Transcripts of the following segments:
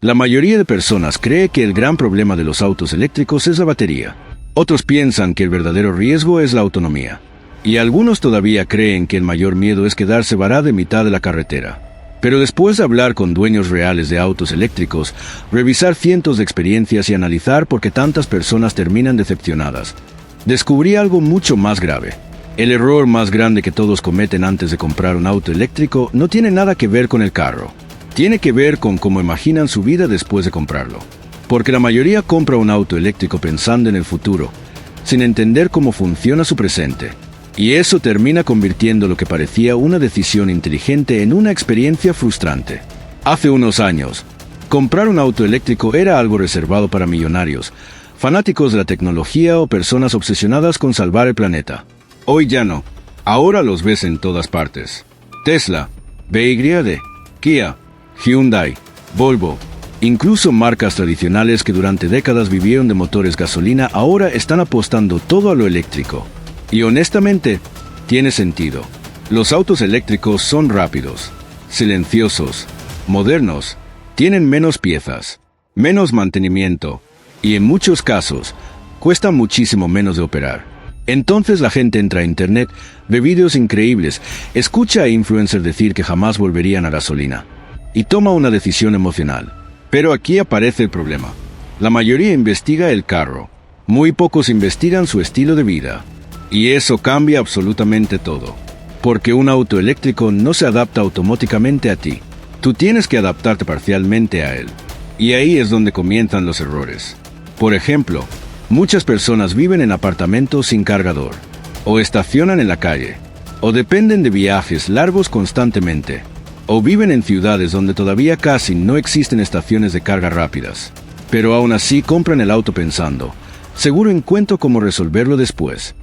La mayoría de personas cree que el gran problema de los autos eléctricos es la batería. Otros piensan que el verdadero riesgo es la autonomía. Y algunos todavía creen que el mayor miedo es quedarse varado en mitad de la carretera. Pero después de hablar con dueños reales de autos eléctricos, revisar cientos de experiencias y analizar por qué tantas personas terminan decepcionadas, descubrí algo mucho más grave. El error más grande que todos cometen antes de comprar un auto eléctrico no tiene nada que ver con el carro. Tiene que ver con cómo imaginan su vida después de comprarlo. Porque la mayoría compra un auto eléctrico pensando en el futuro, sin entender cómo funciona su presente. Y eso termina convirtiendo lo que parecía una decisión inteligente en una experiencia frustrante. Hace unos años, comprar un auto eléctrico era algo reservado para millonarios, fanáticos de la tecnología o personas obsesionadas con salvar el planeta. Hoy ya no. Ahora los ves en todas partes. Tesla, BYD, Kia, Hyundai, Volvo, incluso marcas tradicionales que durante décadas vivieron de motores gasolina ahora están apostando todo a lo eléctrico. Y honestamente, tiene sentido. Los autos eléctricos son rápidos, silenciosos, modernos, tienen menos piezas, menos mantenimiento, y en muchos casos, cuestan muchísimo menos de operar. Entonces la gente entra a internet, ve vídeos increíbles, escucha a influencers decir que jamás volverían a gasolina, y toma una decisión emocional. Pero aquí aparece el problema. La mayoría investiga el carro, muy pocos investigan su estilo de vida. Y eso cambia absolutamente todo. Porque un auto eléctrico no se adapta automáticamente a ti. Tú tienes que adaptarte parcialmente a él. Y ahí es donde comienzan los errores. Por ejemplo, muchas personas viven en apartamentos sin cargador, o estacionan en la calle, o dependen de viajes largos constantemente, o viven en ciudades donde todavía casi no existen estaciones de carga rápidas. Pero aún así compran el auto pensando, seguro encuentro cómo resolverlo después.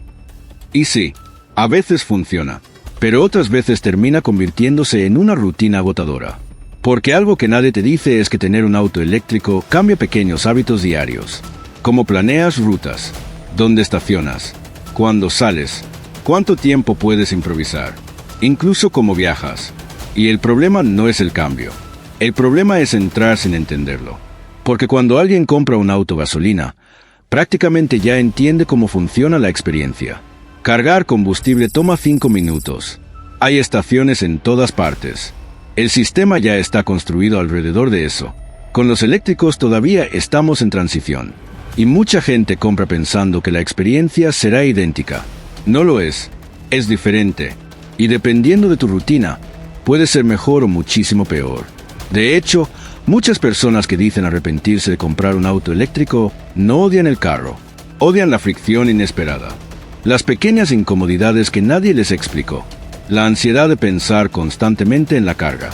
Y sí, a veces funciona, pero otras veces termina convirtiéndose en una rutina agotadora. Porque algo que nadie te dice es que tener un auto eléctrico cambia pequeños hábitos diarios. Cómo planeas rutas, dónde estacionas, cuándo sales, cuánto tiempo puedes improvisar, incluso cómo viajas. Y el problema no es el cambio. El problema es entrar sin entenderlo. Porque cuando alguien compra un auto gasolina, prácticamente ya entiende cómo funciona la experiencia. Cargar combustible toma 5 minutos. Hay estaciones en todas partes. El sistema ya está construido alrededor de eso. Con los eléctricos todavía estamos en transición. Y mucha gente compra pensando que la experiencia será idéntica. No lo es. Es diferente. Y dependiendo de tu rutina, puede ser mejor o muchísimo peor. De hecho, muchas personas que dicen arrepentirse de comprar un auto eléctrico no odian el carro. Odian la fricción inesperada. Las pequeñas incomodidades que nadie les explicó. La ansiedad de pensar constantemente en la carga.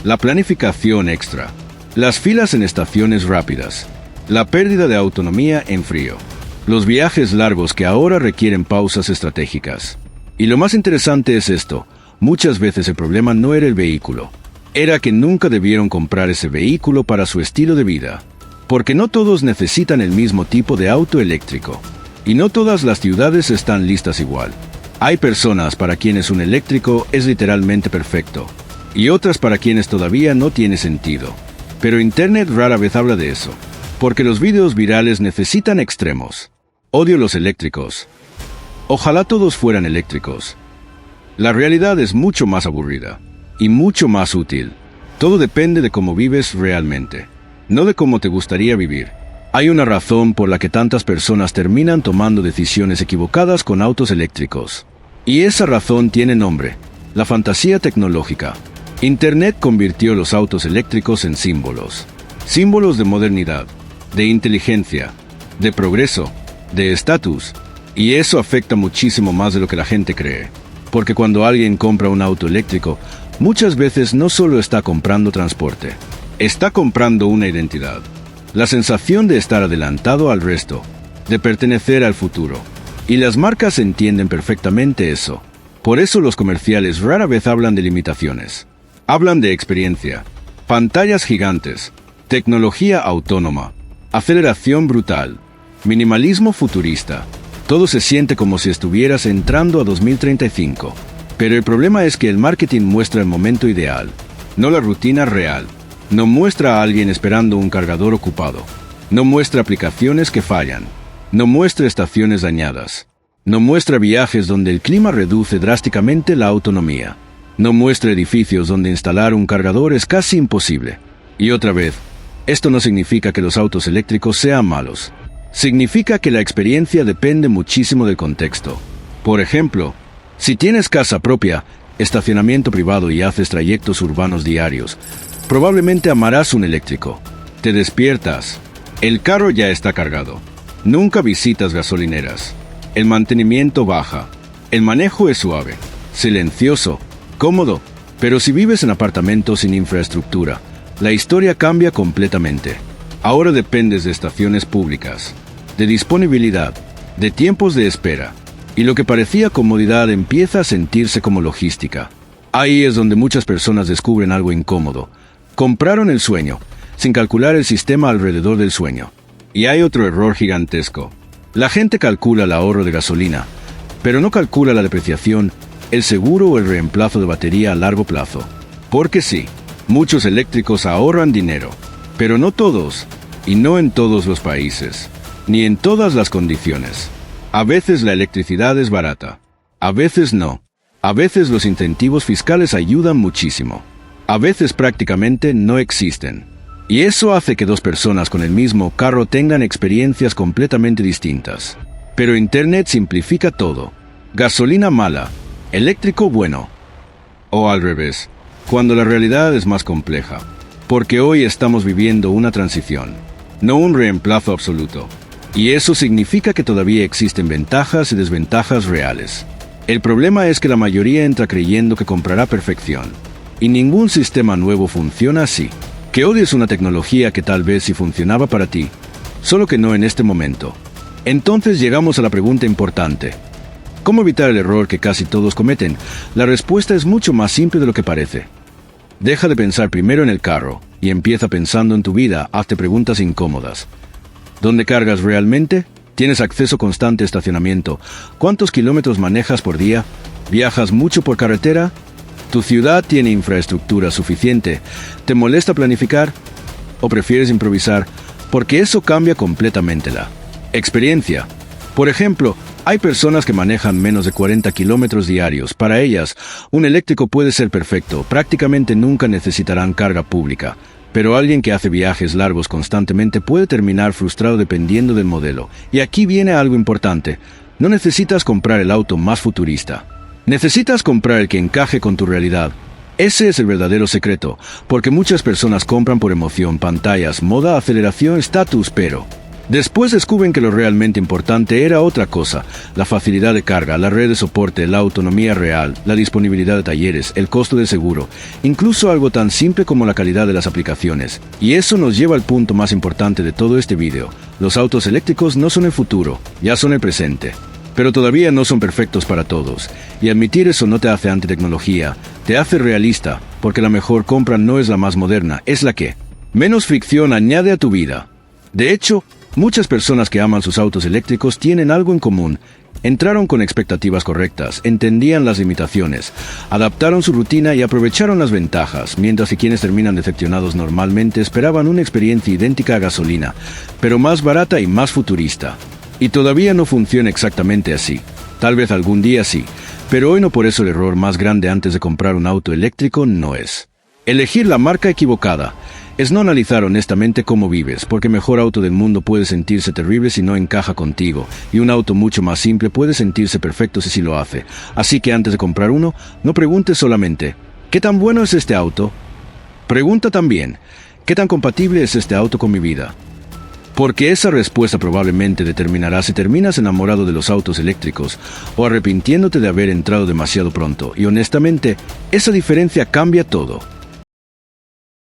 La planificación extra. Las filas en estaciones rápidas. La pérdida de autonomía en frío. Los viajes largos que ahora requieren pausas estratégicas. Y lo más interesante es esto. Muchas veces el problema no era el vehículo. Era que nunca debieron comprar ese vehículo para su estilo de vida. Porque no todos necesitan el mismo tipo de auto eléctrico. Y no todas las ciudades están listas igual. Hay personas para quienes un eléctrico es literalmente perfecto, y otras para quienes todavía no tiene sentido. Pero Internet rara vez habla de eso, porque los vídeos virales necesitan extremos. Odio los eléctricos. Ojalá todos fueran eléctricos. La realidad es mucho más aburrida, y mucho más útil. Todo depende de cómo vives realmente, no de cómo te gustaría vivir. Hay una razón por la que tantas personas terminan tomando decisiones equivocadas con autos eléctricos. Y esa razón tiene nombre: la fantasía tecnológica. Internet convirtió los autos eléctricos en símbolos. Símbolos de modernidad, de inteligencia, de progreso, de estatus. Y eso afecta muchísimo más de lo que la gente cree. Porque cuando alguien compra un auto eléctrico, muchas veces no solo está comprando transporte, está comprando una identidad. La sensación de estar adelantado al resto, de pertenecer al futuro. Y las marcas entienden perfectamente eso. Por eso los comerciales rara vez hablan de limitaciones. Hablan de experiencia, pantallas gigantes, tecnología autónoma, aceleración brutal, minimalismo futurista. Todo se siente como si estuvieras entrando a 2035. Pero el problema es que el marketing muestra el momento ideal, no la rutina real. No muestra a alguien esperando un cargador ocupado. No muestra aplicaciones que fallan. No muestra estaciones dañadas. No muestra viajes donde el clima reduce drásticamente la autonomía. No muestra edificios donde instalar un cargador es casi imposible. Y otra vez, esto no significa que los autos eléctricos sean malos. Significa que la experiencia depende muchísimo del contexto. Por ejemplo, si tienes casa propia, estacionamiento privado y haces trayectos urbanos diarios, probablemente amarás un eléctrico. Te despiertas. El carro ya está cargado. Nunca visitas gasolineras. El mantenimiento baja. El manejo es suave, silencioso, cómodo. Pero si vives en apartamentos sin infraestructura, la historia cambia completamente. Ahora dependes de estaciones públicas, de disponibilidad, de tiempos de espera, y lo que parecía comodidad empieza a sentirse como logística. Ahí es donde muchas personas descubren algo incómodo. Compraron el sueño, sin calcular el sistema alrededor del sueño. Y hay otro error gigantesco. La gente calcula el ahorro de gasolina, pero no calcula la depreciación, el seguro o el reemplazo de batería a largo plazo. Porque sí, muchos eléctricos ahorran dinero, pero no todos, y no en todos los países, ni en todas las condiciones. A veces la electricidad es barata, a veces no. A veces los incentivos fiscales ayudan muchísimo. A veces prácticamente no existen. Y eso hace que dos personas con el mismo carro tengan experiencias completamente distintas. Pero Internet simplifica todo. Gasolina mala, eléctrico bueno. O al revés, cuando la realidad es más compleja. Porque hoy estamos viviendo una transición, no un reemplazo absoluto. Y eso significa que todavía existen ventajas y desventajas reales. El problema es que la mayoría entra creyendo que comprará perfección. Y ningún sistema nuevo funciona así. Que odies una tecnología que tal vez sí funcionaba para ti, solo que no en este momento. Entonces llegamos a la pregunta importante. ¿Cómo evitar el error que casi todos cometen? La respuesta es mucho más simple de lo que parece. Deja de pensar primero en el carro y empieza pensando en tu vida. Hazte preguntas incómodas. ¿Dónde cargas realmente? ¿Tienes acceso constante a estacionamiento? ¿Cuántos kilómetros manejas por día? ¿Viajas mucho por carretera? ¿Tu ciudad tiene infraestructura suficiente? ¿Te molesta planificar? ¿O prefieres improvisar? Porque eso cambia completamente la experiencia. Por ejemplo, hay personas que manejan menos de 40 kilómetros diarios. Para ellas, un eléctrico puede ser perfecto. Prácticamente nunca necesitarán carga pública. Pero alguien que hace viajes largos constantemente puede terminar frustrado dependiendo del modelo. Y aquí viene algo importante. No necesitas comprar el auto más futurista. Necesitas comprar el que encaje con tu realidad. Ese es el verdadero secreto, porque muchas personas compran por emoción, pantallas, moda, aceleración, estatus, pero después descubren que lo realmente importante era otra cosa: la facilidad de carga, la red de soporte, la autonomía real, la disponibilidad de talleres, el costo de seguro, incluso algo tan simple como la calidad de las aplicaciones. Y eso nos lleva al punto más importante de todo este video. Los autos eléctricos no son el futuro, ya son el presente. Pero todavía no son perfectos para todos, y admitir eso no te hace antitecnología, te hace realista, porque la mejor compra no es la más moderna, es la que menos fricción añade a tu vida. De hecho, muchas personas que aman sus autos eléctricos tienen algo en común. Entraron con expectativas correctas, entendían las limitaciones, adaptaron su rutina y aprovecharon las ventajas, mientras que quienes terminan decepcionados normalmente esperaban una experiencia idéntica a gasolina, pero más barata y más futurista. Y todavía no funciona exactamente así. Tal vez algún día sí, pero hoy no. Por eso el error más grande antes de comprar un auto eléctrico no es elegir la marca equivocada. Es no analizar honestamente cómo vives, porque el mejor auto del mundo puede sentirse terrible si no encaja contigo, y un auto mucho más simple puede sentirse perfecto si sí lo hace. Así que antes de comprar uno, no preguntes solamente, ¿qué tan bueno es este auto? Pregunta también, ¿qué tan compatible es este auto con mi vida? Porque esa respuesta probablemente determinará si terminas enamorado de los autos eléctricos o arrepintiéndote de haber entrado demasiado pronto. Y honestamente, esa diferencia cambia todo.